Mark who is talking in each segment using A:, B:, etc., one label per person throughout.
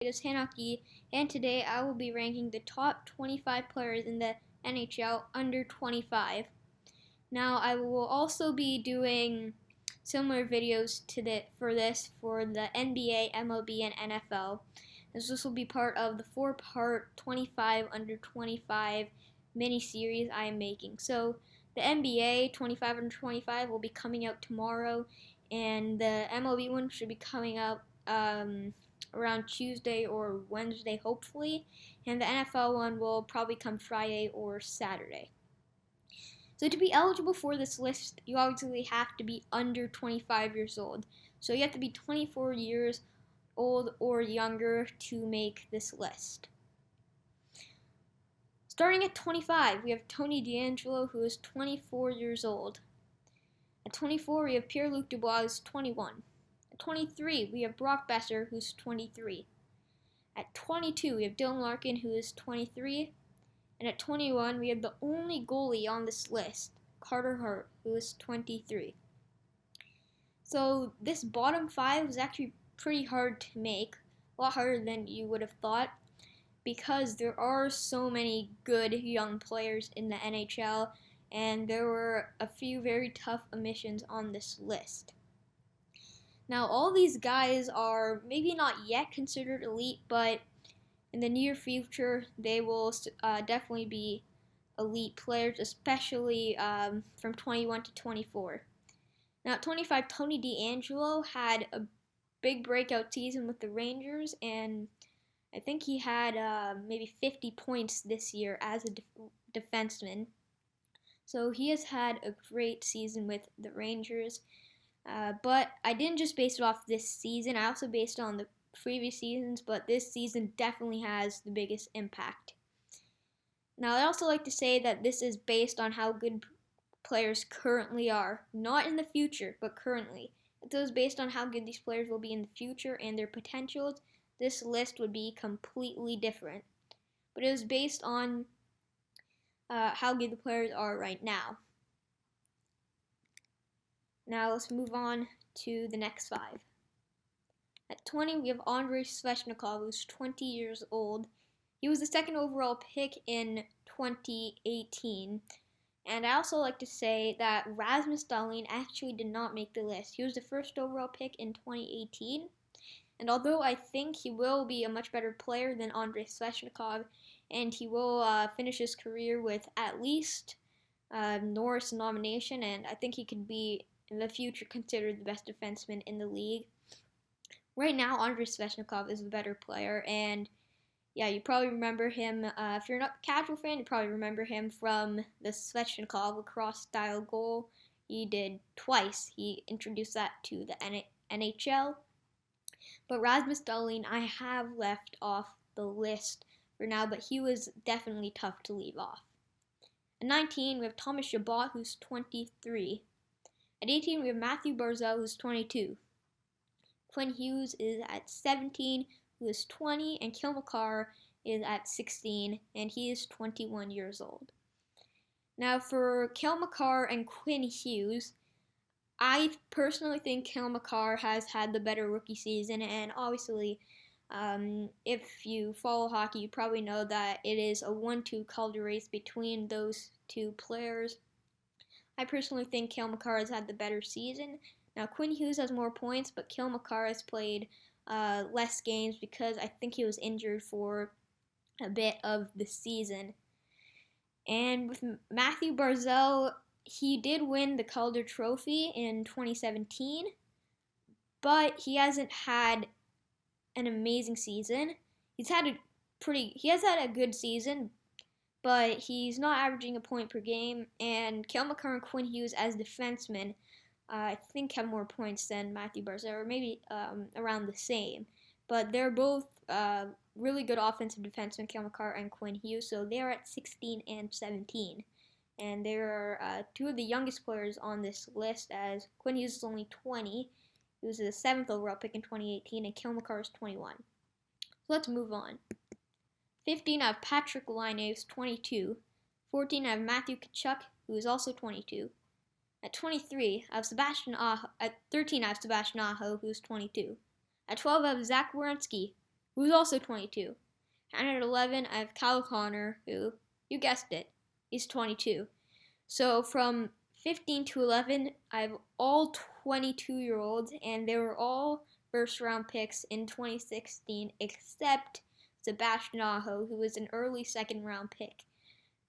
A: It is Hanaki, and today I will be ranking the top 25 players in the NHL under 25. Now, I will also be doing similar videos for the NBA, MLB, and NFL. This will be part of the 4-part 25 under 25 mini-series I am making. So, the NBA 25 under 25 will be coming out tomorrow, and the MLB one should be coming out around Tuesday or Wednesday, hopefully, and the NFL one will probably come Friday or Saturday. So to be eligible for this list, you obviously have to be under 25 years old. So you have to be 24 years old or younger to make this list. Starting at 25, we have Tony DeAngelo, who is 24 years old. At 24, we have Pierre-Luc Dubois, who's 21. At 23, we have Brock Besser, who's 23. At 22, we have Dylan Larkin, who is 23. And at 21, we have the only goalie on this list, Carter Hart, who is 23. So this bottom 5 was actually pretty hard to make, a lot harder than you would have thought, because there are so many good young players in the NHL, and there were a few very tough omissions on this list. Now, all these guys are maybe not yet considered elite, but in the near future, they will definitely be elite players, especially from 21 to 24. Now, at 25, Tony DeAngelo had a big breakout season with the Rangers, and I think he had maybe 50 points this year as a defenseman. So he has had a great season with the Rangers. But I didn't just base it off this season. I also based it on the previous seasons, but this season definitely has the biggest impact. Now, I'd also like to say that this is based on how good players currently are. Not in the future, but currently. If it was based on how good these players will be in the future and their potentials, this list would be completely different. But it was based on how good the players are right now. Now, let's move on to the next 5. At 20, we have Andrei Svechnikov, who's 20 years old. He was the second overall pick in 2018. And I also like to say that Rasmus Dahlin actually did not make the list. He was the first overall pick in 2018. And although I think he will be a much better player than Andrei Svechnikov, and he will finish his career with at least Norris nomination, and I think he could be in the future considered the best defenseman in the league. Right now, Andrei Svechnikov is the better player, and yeah, you probably remember him. If you're not a casual fan, you probably remember him from the Svechnikov lacrosse style goal he did twice. He introduced that to the NHL. But Rasmus Dahlin, I have left off the list for now, but he was definitely tough to leave off. At 19, we have Thomas Chabot, who's 23. At 18, we have Matthew Barzal, who's 22. Quinn Hughes is at 17, who is 20, and Cale Makar is at 16, and he is 21 years old. Now, for Cale Makar and Quinn Hughes, I personally think Cale Makar has had the better rookie season, and obviously, if you follow hockey, you probably know that it is a 1-2 Calder race between those two players. I personally think Cale Makar has had the better season. Now, Quinn Hughes has more points, but Cale Makar has played less games because I think he was injured for a bit of the season. And with Matthew Barzal, he did win the Calder Trophy in 2017, but he hasn't had an amazing season. He has had a good season, but he's not averaging a point per game. And Cale Makar and Quinn Hughes as defensemen, I think, have more points than Matthew Barzal, or maybe around the same. But they're both really good offensive defensemen, Cale Makar and Quinn Hughes, so they are at 16 and 17. And they are two of the youngest players on this list, as Quinn Hughes is only 20. He was the 7th overall pick in 2018, and Cale Makar is 21. So let's move on. 15, I have Patrick Laine, who's 22. 14, I have Matthew Tkachuk, who is also 22. At 23, I have Sebastian Aho. At 13, I have Sebastian Aho, who's 22. At 12, I have Zach Werenski, who's also 22. And at 11, I have Cale Makar, who, you guessed it, he's 22. So from 15 to 11, I have all 22-year-olds, and they were all first-round picks in 2016, except Sebastian Aho, who was an early second-round pick.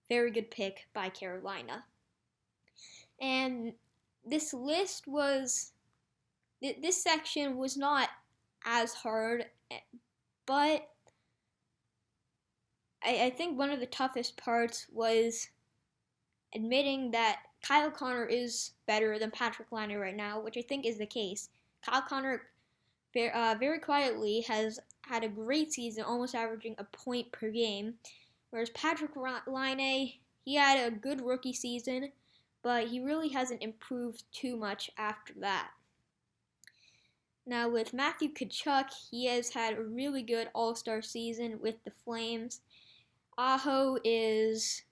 A: Very good pick by Carolina. And this list was, this section was not as hard, but I think one of the toughest parts was admitting that Cale Makar is better than Patrik Laine right now, which I think is the case. Cale Makar very quietly has had a great season, almost averaging a point per game, whereas Patrik Laine, he had a good rookie season, but he really hasn't improved too much after that. Now with Matthew Tkachuk, he has had a really good all-star season with the Flames. Aho is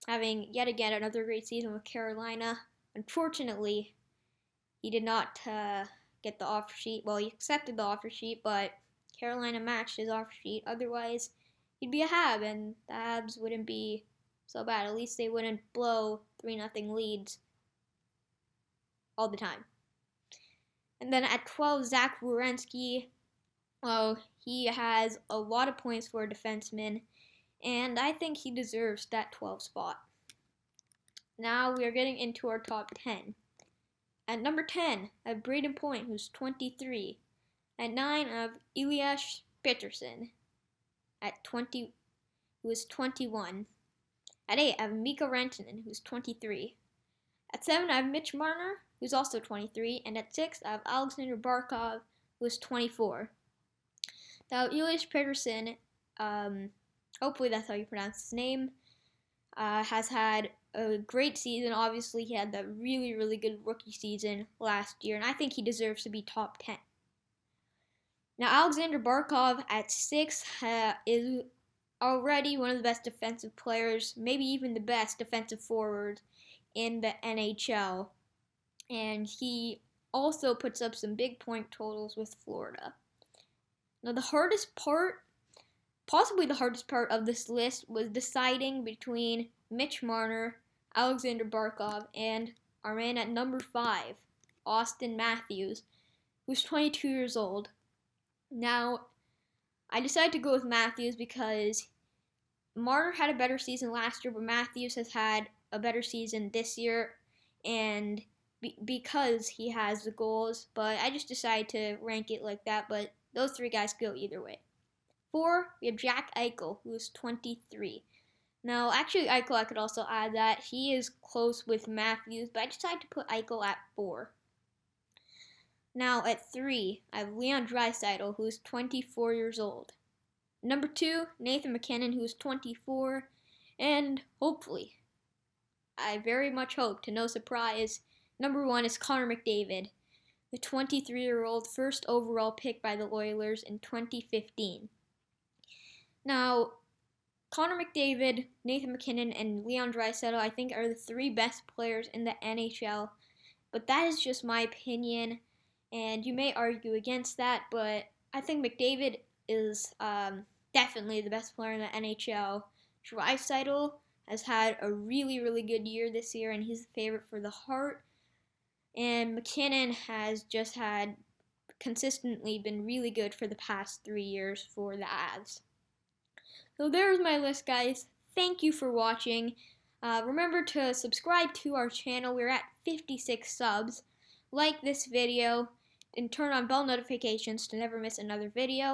A: having yet again another great season with Carolina. Unfortunately, he did not get the offer sheet. Well, he accepted the offer sheet, but Carolina matched his offer sheet. Otherwise, he'd be a Hab, and the Habs wouldn't be so bad. At least they wouldn't blow 3-0 leads all the time. And then at 12, Zach Werenski. Well, he has a lot of points for a defenseman, and I think he deserves that 12 spot. Now we are getting into our top 10. At number 10, I have Braden Point, who's 23. At 9, I have Elias Pettersson, who is 21. At 8, I have Mikko Rantanen, who's 23. At 7, I have Mitch Marner, who's also 23. And at 6, I have Alexander Barkov, who is 24. Now, Elias Pettersson, hopefully that's how you pronounce his name, has had a great season. Obviously, he had that really, really good rookie season last year, and I think he deserves to be top 10. Now, Alexander Barkov at 6 is already one of the best defensive players, maybe even the best defensive forward in the NHL, and he also puts up some big point totals with Florida. Now, the hardest part, possibly the hardest part of this list, was deciding between Mitch Marner, Alexander Barkov, and our man at number 5, Austin Matthews, who's 22 years old. Now, I decided to go with Matthews because Marner had a better season last year, but Matthews has had a better season this year, and because he has the goals, but I just decided to rank it like that, but those 3 guys go either way. 4, we have Jack Eichel, who is 23. Now, actually, Eichel, I could also add that he is close with Matthews, but I decided to put Eichel at 4. Now, at 3, I have Leon Draisaitl, who is 24 years old. Number 2, Nathan MacKinnon, who is 24. And hopefully, I very much hope, to no surprise, number 1 is Connor McDavid, the 23-year-old first overall pick by the Oilers in 2015. Now, Connor McDavid, Nathan MacKinnon, and Leon Draisaitl, I think, are the 3 best players in the NHL. But that is just my opinion, and you may argue against that, but I think McDavid is definitely the best player in the NHL. Draisaitl has had a really, really good year this year, and he's the favorite for the Hart. And MacKinnon has just had consistently been really good for the past 3 years for the Avs. So there's my list, guys. Thank you for watching. Remember to subscribe to our channel. We're at 56 subs. Like this video and turn on bell notifications to never miss another video.